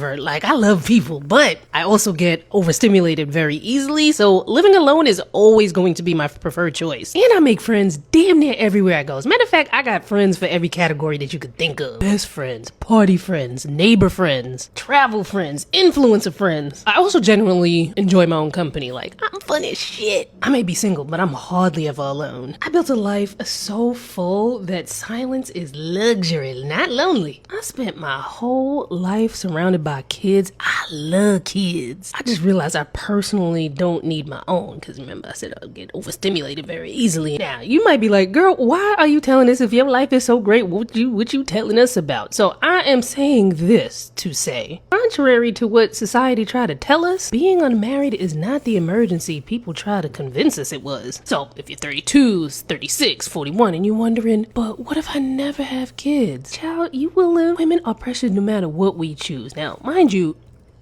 Like, I love people, but I also get overstimulated very easily, so living alone is always going to be my preferred choice. And I make friends damn near everywhere I go. As a matter of fact, I got friends for every category that you could think of. Best friends, party friends, neighbor friends, travel friends, influencer friends. I also genuinely enjoy my own company. Like, I'm fun as shit. I may be single, but I'm hardly ever alone. I built a life so full that silence is luxury, not lonely. I spent my whole life surrounded by kids. I love kids. I just realized I personally don't need my own, because remember I said I'll get overstimulated very easily. Now you might be like, girl, why are you telling us if your life is so great? What you telling us about? So I am saying this to say, contrary to what society tried to tell us, being unmarried is not the emergency people try to convince us it was. So if you're 32, 36, 41 and you're wondering, but what if I never have kids? Child, you will live. Women are precious no matter what we choose. Now mind you,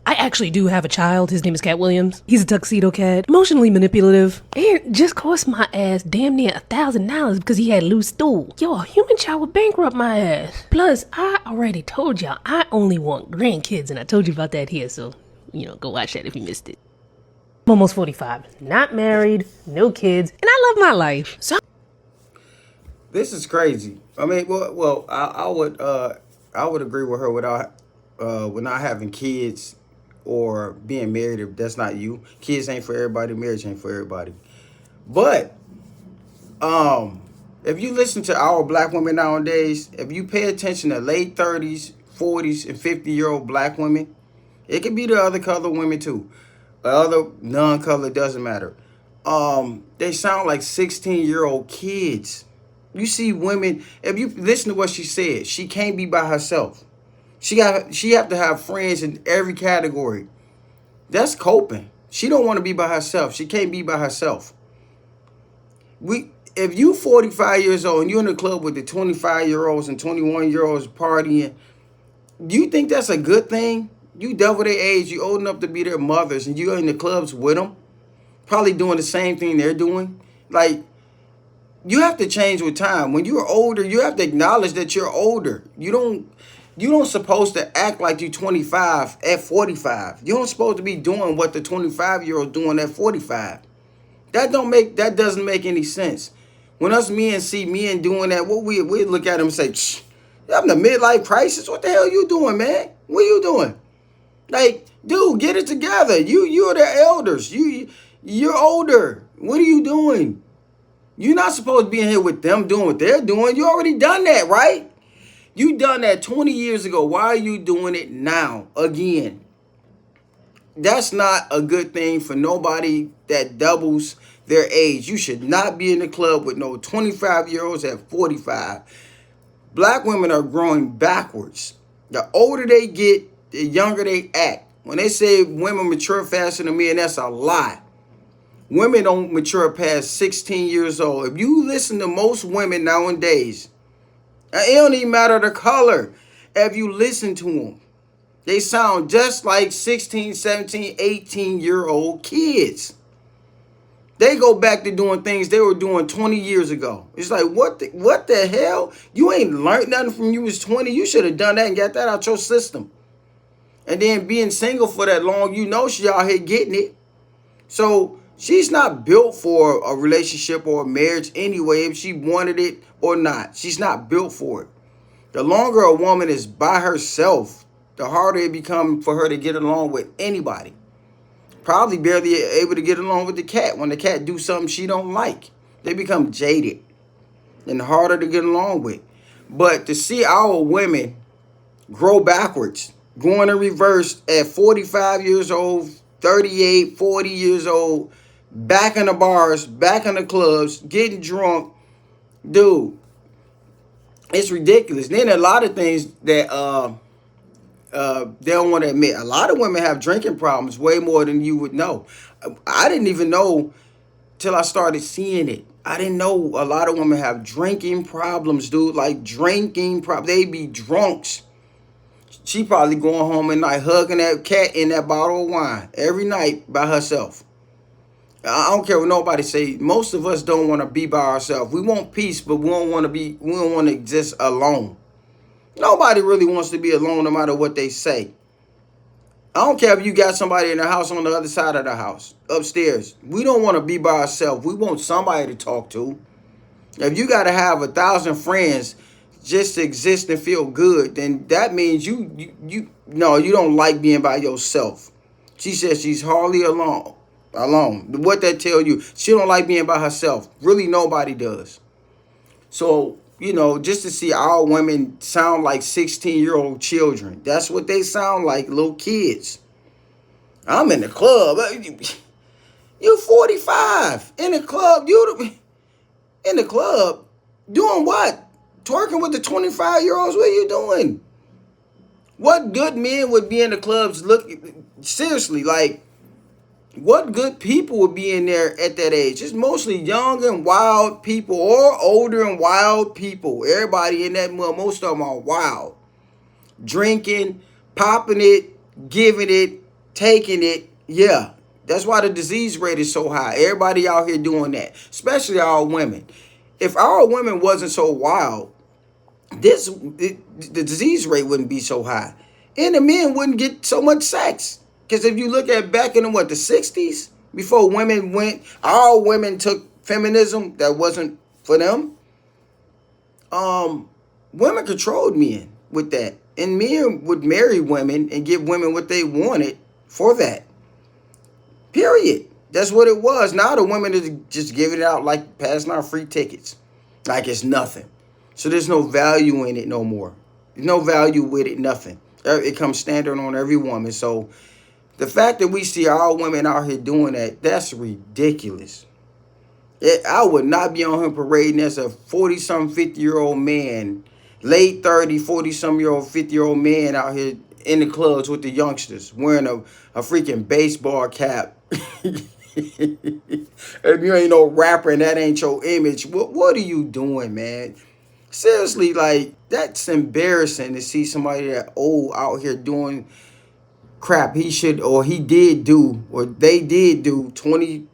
I actually do have a child. His name is Cat Williams. He's a tuxedo cat, emotionally manipulative, and just cost my ass damn near $1,000 because he had loose stool. Yo, a human child would bankrupt my ass. Plus, I already told y'all I only want grandkids, and I told you about that here, so, go watch that if you missed it. I'm almost 45, not married, no kids, and I love my life. So This is crazy. I mean, I would agree with her without not having kids or being married if that's not you. Kids ain't for everybody, marriage ain't for everybody. But if you listen to our black women nowadays, if you pay attention to late 30s, 40s, and 50-year-old black women, it could be the other color women too. Other non-color, doesn't matter. They sound like 16-year-old kids. You see women, if you listen to what she said, she can't be by herself. She have to have friends in every category. That's coping. She don't want to be by herself. She can't be by herself. If you 45 years old and you're in the club with the 25-year-olds and 21-year-olds partying, do you think that's a good thing? You double their age, you old enough to be their mothers, and you're in the clubs with them, probably doing the same thing they're doing. Like, you have to change with time. When you're older, you have to acknowledge that you're older. You don't supposed to act like you're 25 at 45. You don't supposed to be doing what the 25-year-old doing at 45. That doesn't make any sense. When us men see men doing that, what we look at them and say, "Shh, you're having a midlife crisis. What the hell you doing, man? What are you doing? Like, dude, get it together. You're the elders. You're older. What are you doing? You're not supposed to be in here with them doing what they're doing. You already done that, right? You done that 20 years ago. Why are you doing it now again? That's not a good thing for nobody that doubles their age. You should not be in the club with no 25-year-olds at 45. Black women are growing backwards. The older they get, the younger they act. When they say women mature faster than men, that's a lie. Women don't mature past 16 years old. If you listen to most women nowadays, it don't even matter the color. If you listen to them, they sound just like 16, 17, 18-year-old kids. They go back to doing things they were doing 20 years ago. It's like, what the hell? You ain't learned nothing from you was 20. You should have done that and got that out your system. And then being single for that long, she out here getting it. So she's not built for a relationship or a marriage anyway, if she wanted it or not. She's not built for it. The longer a woman is by herself, the harder it becomes for her to get along with anybody. Probably barely able to get along with the cat. When the cat do something she don't like, they become jaded and harder to get along with. But to see our women grow backwards, going in reverse at 45 years old, 38, 40 years old, back in the bars, back in the clubs, getting drunk, dude, it's ridiculous. Then a lot of things that they don't want to admit. A lot of women have drinking problems, way more than you would know. I didn't even know till I started seeing it. I didn't know a lot of women have drinking problems, dude. Like drinking problems. They be drunks. She probably going home at night hugging that cat in that bottle of wine every night by herself. I don't care what nobody say. Most of us don't want to be by ourselves. We want peace, but we don't want to exist alone. Nobody really wants to be alone no matter what they say. I don't care if you got somebody in the house on the other side of the house, upstairs. We don't want to be by ourselves. We want somebody to talk to. If you got to have 1,000 friends just to exist and feel good, then that means you no, you don't like being by yourself. She says she's hardly alone. Alone. What that tell you? She don't like being by herself. Really, nobody does. So, just to see our women sound like 16-year-old children. That's what they sound like, little kids. I'm in the club. You 45 in the club. You in the club doing what? Twerking with the 25-year-olds? What are you doing? What good men would be in the clubs? Look, seriously, like, what good people would be in there at that age? It's mostly young and wild people, or older and wild people. Everybody in that mud, most of them are wild. Drinking, popping it, giving it, taking it. Yeah, that's why the disease rate is so high. Everybody out here doing that, especially our women. If our women wasn't so wild, the disease rate wouldn't be so high, and the men wouldn't get so much sex. Because if you look at back in the 60s, before women our women took feminism that wasn't for them. Women controlled men with that, and men would marry women and give women what they wanted for that. Period. That's what it was. Now the women is just giving it out like passing out free tickets, like it's nothing. So there's no value in it no more. There's no value with it, nothing. It comes standard on every woman. So the fact that we see our women out here doing that, that's ridiculous. I would not be on here parading as a 40-something, 50-year-old man, late 30, 40-something-year-old, 50-year-old man out here in the clubs with the youngsters, wearing a freaking baseball cap. If you ain't no rapper and that ain't your image, what are you doing, man? Seriously, like, that's embarrassing to see somebody that old out here doing crap he should, or he did do, or they did do 20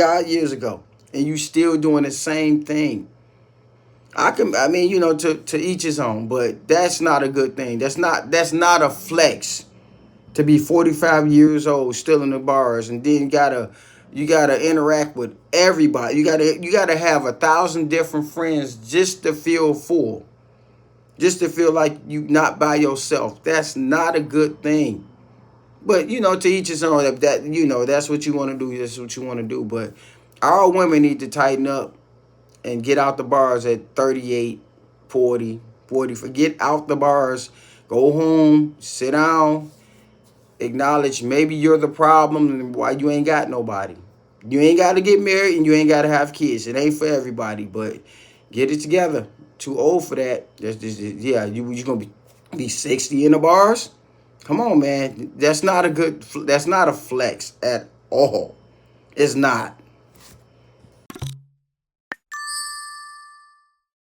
odd years ago, and you still doing the same thing. To each his own, but that's not a good thing. That's not a flex to be 45 years old still in the bars, and then you gotta interact with everybody. You gotta have 1,000 different friends just to feel full, just to feel like you not by yourself. That's not a good thing. But to each his own. If that's what you want to do, that's what you want to do. But our women need to tighten up and get out the bars at 38, 40. Get out the bars, go home, sit down, acknowledge maybe you're the problem and why you ain't got nobody. You ain't got to get married and you ain't got to have kids. It ain't for everybody, but get it together. Too old for that. You're going to be 60 in the bars? Come on, man. That's not a flex at all. It's not.